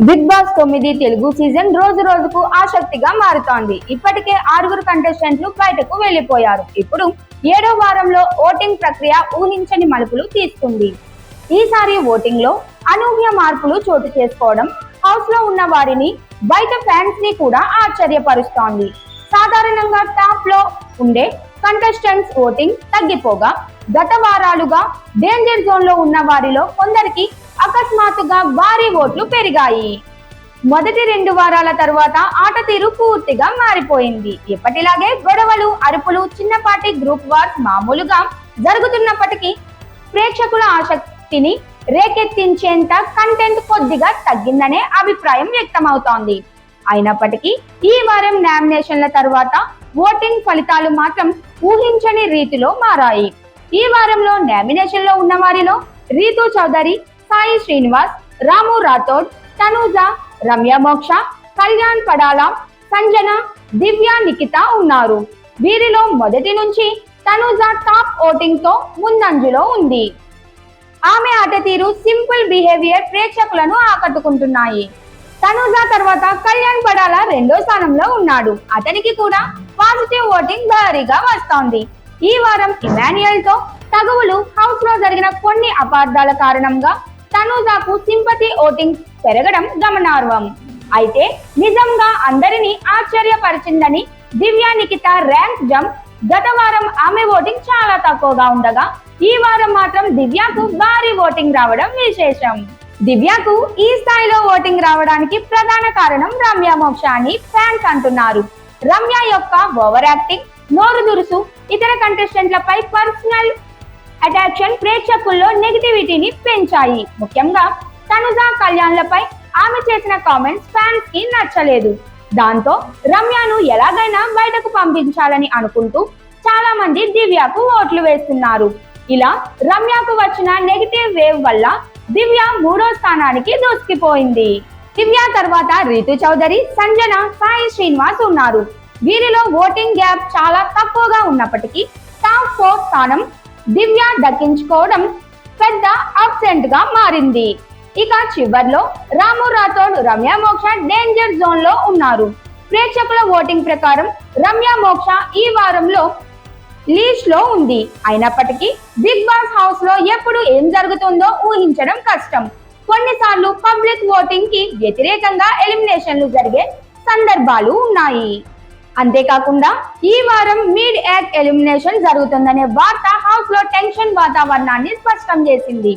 Big boss 9 Telugu season రోజు రోజుకు ఆసక్తిగా మారుతోంది. ఇప్పటికే 6 కంటెస్టెంట్లు బయటకు వెళ్లిపోయారు. ఇప్పుడు 7వ వారంలో ఓటింగ్ ప్రక్రియ ఊహించని మలుపులు తీసుకుంది. ఈసారి ఓటింగ్ లో అనూహ్య మార్పులు చోటు చేసుకోవడం హౌస్ లో ఉన్న వారిని, బయట ఫ్యాన్స్ ని కూడా ఆశ్చర్యపరుస్తోంది. సాధారణంగా టాప్ లో ఉండే కంటెస్టెంట్స్ ఓటింగ్ తగ్గిపోగా, గత వారాలుగా డేంజర్ జోన్ లో ఉన్న వారిలో కొందరికి అకస్మాత్తుగా భారీ ఓట్లు పెరిగాయి. మొదటి 2 వారాల తర్వాత ఆట తీరు పూర్తిగా మారిపోయింది. ఎప్పటిలాగే గొడవలు, అరుపులు, చిన్నపాటి గ్రూప్ వార్స్ మామూలుగా జరుగుతున్నప్పటికీ ప్రేక్షకుల ఆసక్తిని రేకెత్తించేంత కంటెంట్ కొద్దిగా తగ్గిందనే అభిప్రాయం వ్యక్తమవుతోంది. అయినప్పటికీ ఈ వారం నామినేషన్ల తర్వాత ఓటింగ్ ఫలితాలు మాత్రం ఊహించని రీతిలో మారాయి. ఈ వారంలో నామినేషన్లో ఉన్న వారిలో రీతూ చౌదరి, సాయి శ్రీనివాస్, రాము రాథోడ్, తనూజ, రమ్య మోక్ష, కళ్యాణ్ పడాల, సంజన, దివ్య నిఖిత ఉన్నారు. వీరిలో మొదటి నుంచి తనూజ టాప్ ఓటింగ్ తో ముందంజలో ఉంది. ఆమె ఆట తీరు, సింపుల్ బిహేవియర్ ప్రేక్షకులను ఆకట్టుకుంటున్నాయి. తనూజ తర్వాత కళ్యాణ్ పడాల 2వ స్థానంలో ఉన్నాడు. అతనికి కూడా పాజిటివ్ ఓటింగ్ భారీగా వస్తోంది. ఈ వారం ఇమాన్యుయల్ తో తగువులు, హౌస్ లో జరిగిన కొన్ని అపార్థాల కారణంగా తనూజకు సింపతి ఓటింగ్ పెరగడం గమనార్హం. అయితే నిజంగా అందరినీ ఆశ్చర్యపరిచిందని దివ్య నిఖిత ర్యాంక్ జంప్. గత వారం ఆమె ఓటింగ్ చాలా తక్కువగా ఉండగా, ఈ వారం మాత్రం దివ్యకు భారీ ఓటింగ్ రావడం విశేషం. దివ్యకు ఈ స్థాయిలో ఓటింగ్ రావడానికి ప్రధాన కారణం రమ్య మోక్ష అని ఫ్యాన్స్ అంటున్నారు. రమ్య యొక్క ఓవర్ యాక్టింగ్, నోరు దురుసు, ఇతర కంటెస్టెంట్లపై పర్సనల్ అటాక్షన్ ప్రేక్షకుల్లో నెగిటివిటీని పెంచాయి. ముఖ్యంగా తనుజ, కళ్యాణ్లపై ఆమె చేసిన కామెంట్స్ ఫ్యాన్స్ కి నచ్చలేదు. దాంతో రమ్యను ఎలాగైనా బయటకు పంపించాలని అనుకుంటూ చాలా మంది దివ్యకు ఓట్లు వేస్తున్నారు. ఇలా రమ్యకు వచ్చిన నెగిటివ్ వేవ్ వల్ల దివ్య 3వ స్థానానికి దూసుకుపోయింది. దివ్య తర్వాత రీతూ చౌదరి, సంజన, సాయి శ్రీనివాస్ ఉన్నారు. వీరిలో ఓటింగ్ గ్యాప్ చాలా తక్కువగా ఉన్నప్పటికీ టాప్ 4 స్థానం దివ్య దక్కించుకోవడం పెద్ద అప్సెంట్ గా మారింది. ఇక చివర్లో రాము రాథోడ్, రమ్య మోక్ష డేంజర్ జోన్ లో ఉన్నారు. ప్రేక్షకుల ఓటింగ్ ప్రకారం రమ్య మోక్ష ఈ వారంలో లీడ్ లో ఉంది. అయినప్పటికీ బిగ్ బాస్ హౌస్ లో ఎప్పుడు ఏం జరుగుతుందో ఊహించడం కష్టం. కొన్నిసార్లు పబ్లిక్ ఓటింగ్ కి వ్యతిరేకంగా ఎలిమినేషన్లు జరిగే సందర్భాలు ఉన్నాయి. అంతేకాకుండా ఈ వారం మిడ్ యాక్ట్ ఎలిమినేషన్ జరుగుతుందనే వార్త హౌస్ లో టెన్షన్ వాతావరణాన్ని స్పష్టం చేసింది.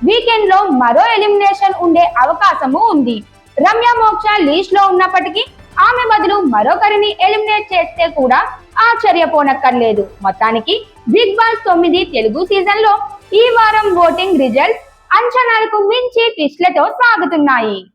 వీకెండ్ లో మరో ఎలిమినేషన్ ఉండే అవకాశము ఉంది. రమ్య మోక్ష లీస్ట్ లో ఉన్నప్పటికీ ఆమె బదులు మరొకరిని ఎలిమినేట్ చేస్తే కూడా ఆశ్చర్యపోనక్కర్లేదు. మొత్తానికి బిగ్ బాస్ 9 తెలుగు సీజన్ లో ఈ వారం ఓటింగ్ రిజల్ట్స్ అంచనాలకు మించి ట్విస్ట్లతో సాగుతున్నాయి.